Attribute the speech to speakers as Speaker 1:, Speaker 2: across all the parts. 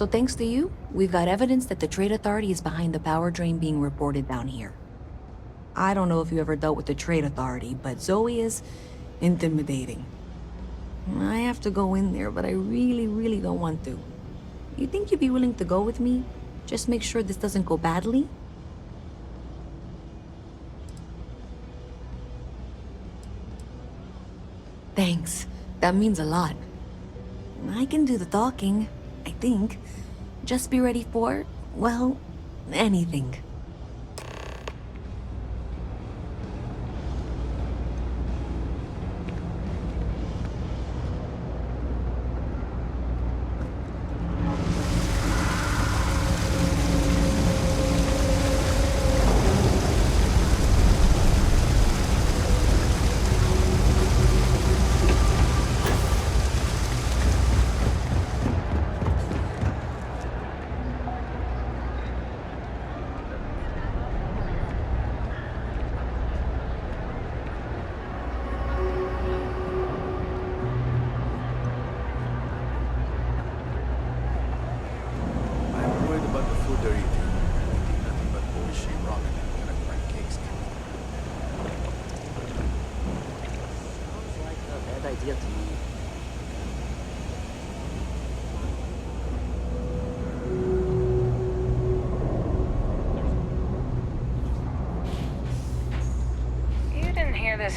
Speaker 1: So thanks to you, we've got evidence that the Trade Authority is behind the power drain being reported down here. I don't know if you ever dealt with the Trade Authority, but Zoe is intimidating. I have to go in there, but I really don't want to. You think you'd be willing to go with me? Just make sure this doesn't go badly? Thanks. That means a lot. I can do the talking, I think. Just be ready for, well, anything.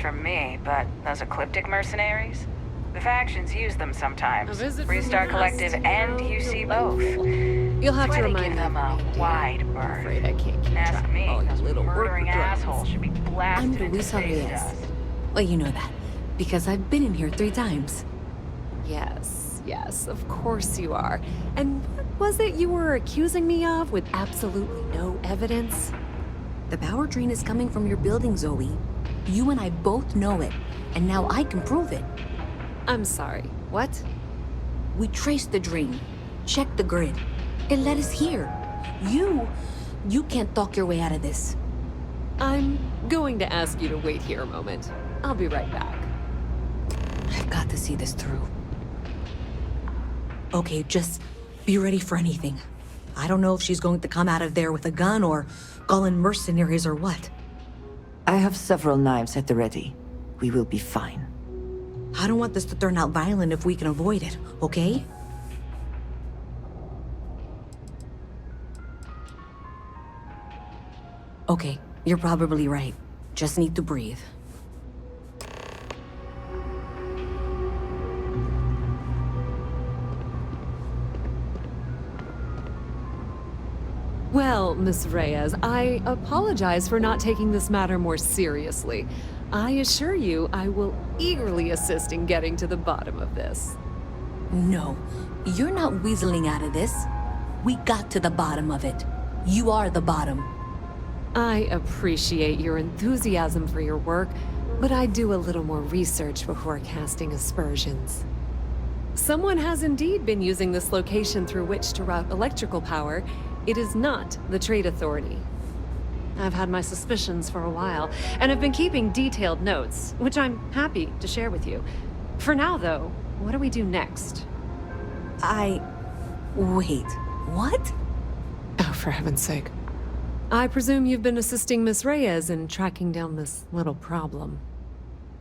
Speaker 2: From me, but those ecliptic mercenaries? The factions use them sometimes. Freestar Collective and UC both.
Speaker 3: You'll have to
Speaker 2: give
Speaker 3: remind
Speaker 2: them a wide berth.
Speaker 3: I'm afraid I can't keep
Speaker 2: Ask
Speaker 3: track
Speaker 2: me,
Speaker 3: of all you
Speaker 2: those
Speaker 3: little
Speaker 2: murdering
Speaker 3: worker drones.
Speaker 2: assholes should be blasted
Speaker 1: I'm
Speaker 2: into
Speaker 1: Louisa
Speaker 2: space
Speaker 1: Reyez.
Speaker 2: dust.
Speaker 1: Well, you know that, because I've been in here 3 times.
Speaker 3: Yes, of course you are. And what was it you were accusing me of with absolutely no evidence?
Speaker 1: The power drain is coming from your building, Zoe. You and I both know it, and now I can prove it.
Speaker 3: I'm sorry, what?
Speaker 1: We traced the drain, checked the grid. It led us here. You can't talk your way out of this.
Speaker 3: I'm going to ask you to wait here a moment. I'll be right back.
Speaker 1: I've got to see this through. Okay, just be ready for anything. I don't know if she's going to come out of there with a gun or call in mercenaries or what.
Speaker 4: I have several knives at the ready. We will be fine.
Speaker 1: I don't want this to turn out violent if we can avoid it, okay? Okay, you're probably right. Just need to breathe.
Speaker 3: Well, Miss Reyes, I apologize for not taking this matter more seriously. I assure you, I will eagerly assist in getting to the bottom of this.
Speaker 1: No, you're not weaseling out of this. We got to the bottom of it. You are the bottom.
Speaker 3: I appreciate your enthusiasm for your work, but I do a little more research before casting aspersions. Someone has indeed been using this location through which to route electrical power. It is not the Trade Authority. I've had my suspicions for a while, and have been keeping detailed notes, which I'm happy to share with you. For now, though, what do we do next?
Speaker 1: Wait, what?
Speaker 3: Oh, for heaven's sake. I presume you've been assisting Miss Reyes in tracking down this little problem.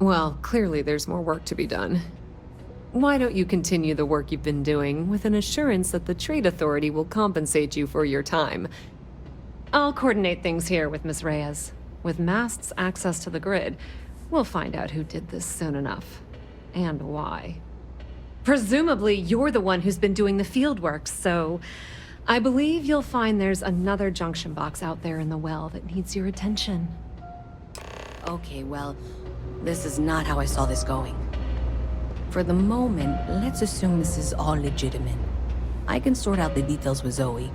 Speaker 3: Well, clearly there's more work to be done. Why don't you continue the work you've been doing with an assurance that the Trade Authority will compensate you for your time? I'll coordinate things here with Miss Reyes. With Mast's access to the grid, we'll find out who did this soon enough. And why. Presumably, you're the one who's been doing the field work, so I believe you'll find there's another junction box out there in the well that needs your attention.
Speaker 1: Okay, well, this is not how I saw this going. For the moment, let's assume this is all legitimate. I can sort out the details with Zoe.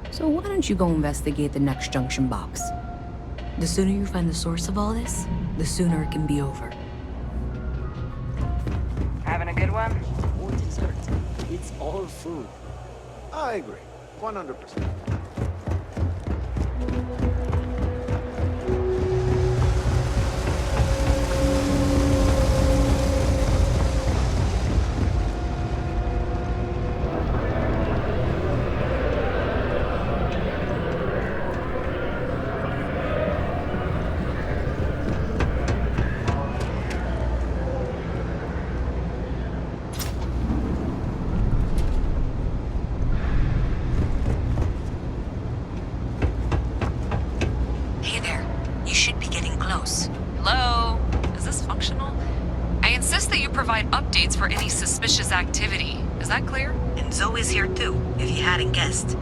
Speaker 1: So why don't you go investigate the next junction box? The sooner you find the source of all this, the sooner it can be over.
Speaker 2: Having a good one?
Speaker 5: Or dessert. It's all food.
Speaker 6: I agree. 100%.
Speaker 3: provide updates for any suspicious activity. Is that clear?
Speaker 1: And Zoe's here too, if you hadn't guessed.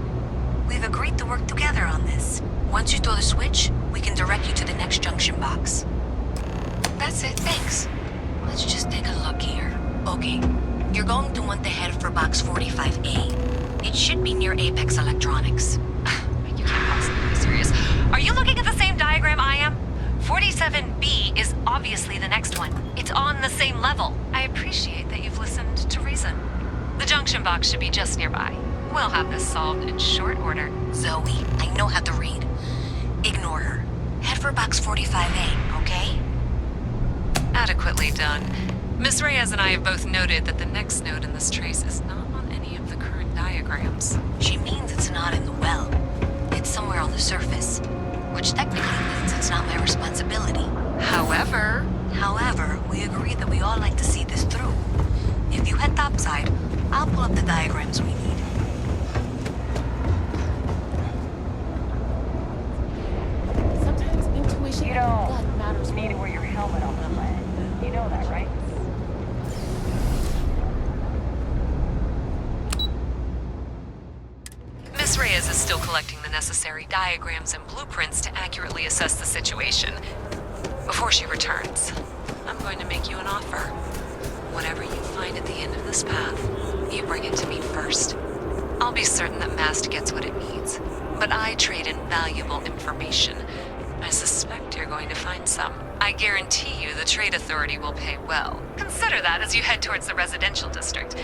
Speaker 1: We've agreed to work together on this. Once you throw the switch, we can direct you to the next junction box. That's it, thanks. Let's just take a look here. Okay, you're going to want to head for box 45A. It should be near Apex Electronics.
Speaker 3: You can't possibly be serious. Are you looking at the same diagram I am? 47B is obviously the next one. It's on the same level. I appreciate that you've listened to reason. The junction box should be just nearby. We'll have this solved in short order.
Speaker 1: Zoe, I know how to read. Ignore her. Head for box 45A, okay?
Speaker 3: Adequately done. Miss Reyez and I have both noted that the next node in this trace is not on any of the current diagrams.
Speaker 1: She means it's not in the well. It's somewhere on the surface. Which technically means it's not my responsibility.
Speaker 3: However,
Speaker 1: we agreed that we all like to see this through. If you head topside, I'll pull up the diagrams we need.
Speaker 5: Sometimes intuition
Speaker 2: You
Speaker 5: and gut
Speaker 2: don't
Speaker 5: matters
Speaker 2: need to
Speaker 5: more.
Speaker 2: wear your helmet on the leg. You know that, right?
Speaker 3: Miss Reyez is still collecting the necessary diagrams and blueprints to accurately assess the situation. Before she returns, I'm going to make you an offer. Whatever you find at the end of this path, you bring it to me first. I'll be certain that Mast gets what it needs, but I trade in valuable information. I suspect you're going to find some. I guarantee you the Trade Authority will pay well. Consider that as you head towards the residential district.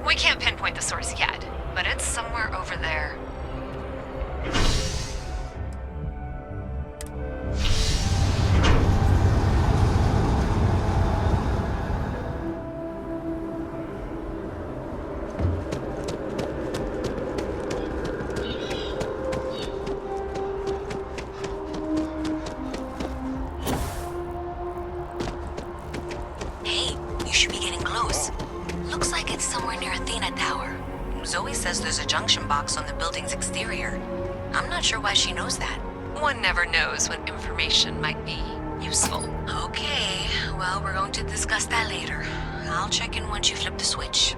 Speaker 3: We can't pinpoint the source yet, but it's somewhere over there.
Speaker 1: Hey, you should be getting close. Looks like it's somewhere near Athena Tower. Zoe says there's a junction box on the building's exterior. I'm not sure why she knows that.
Speaker 3: One never knows when information might be useful.
Speaker 1: Okay, well, we're going to discuss that later. I'll check in once you flip the switch.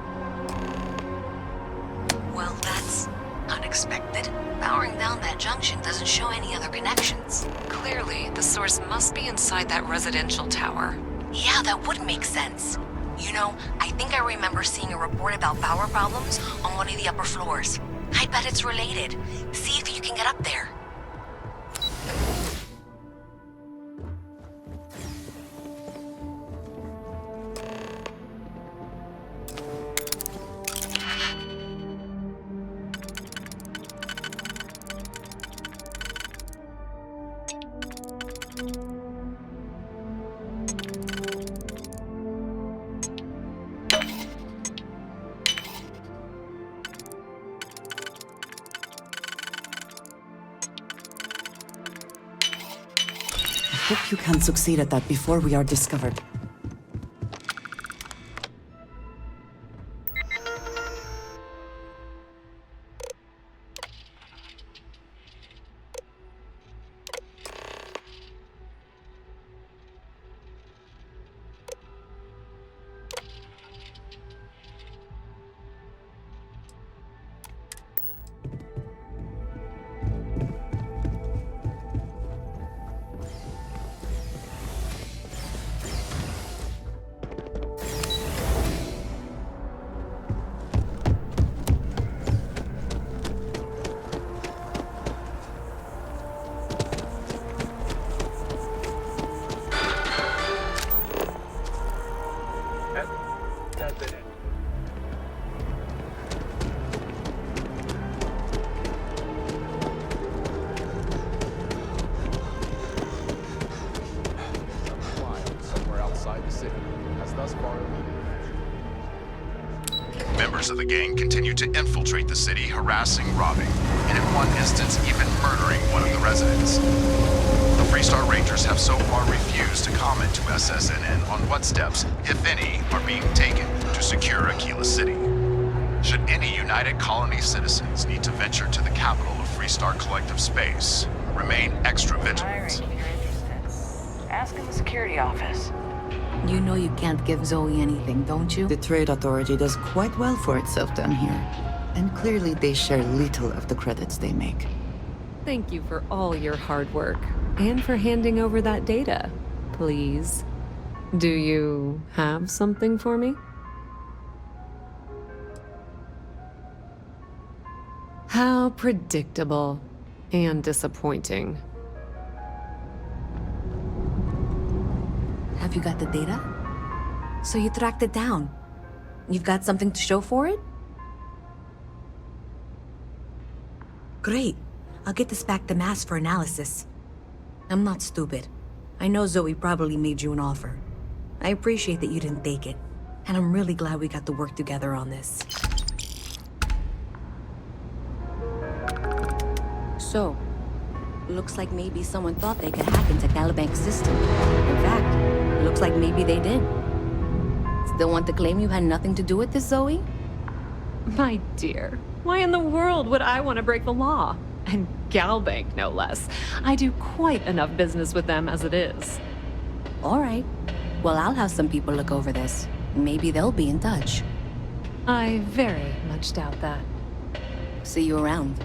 Speaker 1: Well, that's unexpected. Powering down that junction doesn't show any other connections.
Speaker 3: Clearly, the source must be inside that residential tower.
Speaker 1: Yeah, that would make sense. You know, I think I remember seeing a report about power problems on one of the upper floors. I bet it's related. See if you can get up there.
Speaker 4: Hope you can succeed at that before we are discovered.
Speaker 6: That's it. Something wild somewhere outside the city has thus far eluded.
Speaker 7: Members of the gang continue to infiltrate the city, harassing, robbing, and in one instance even murdering one of the residents. The Freestar Rangers have so far refused to comment to SSNN on what steps, if any, are being taken to secure Aquila City. Should any United Colony citizens need to venture to the capital of Freestar Collective Space, remain extra
Speaker 2: Hiring
Speaker 7: vigilant.
Speaker 2: if you're interested. Ask in the security office.
Speaker 1: You know you can't give Zoe anything, don't you?
Speaker 4: The Trade Authority does quite well for itself down here. And clearly they share little of the credits they make.
Speaker 3: Thank you for all your hard work, and for handing over that data, please. Do you have something for me? How predictable and disappointing.
Speaker 1: Have you got the data? So you tracked it down. You've got something to show for it? Great. I'll get this back to Mass for analysis. I'm not stupid. I know Zoe probably made you an offer. I appreciate that you didn't take it. And I'm really glad we got to work together on this. So, looks like maybe someone thought they could hack into Calibank's system. In fact, looks like maybe they did. Still want to claim you had nothing to do with this, Zoe?
Speaker 3: My dear, why in the world would I want to break the law? And Galbank, no less. I do quite enough business with them as it is.
Speaker 1: All right. Well, I'll have some people look over this. Maybe they'll be in touch.
Speaker 3: I very much doubt that.
Speaker 1: See you around.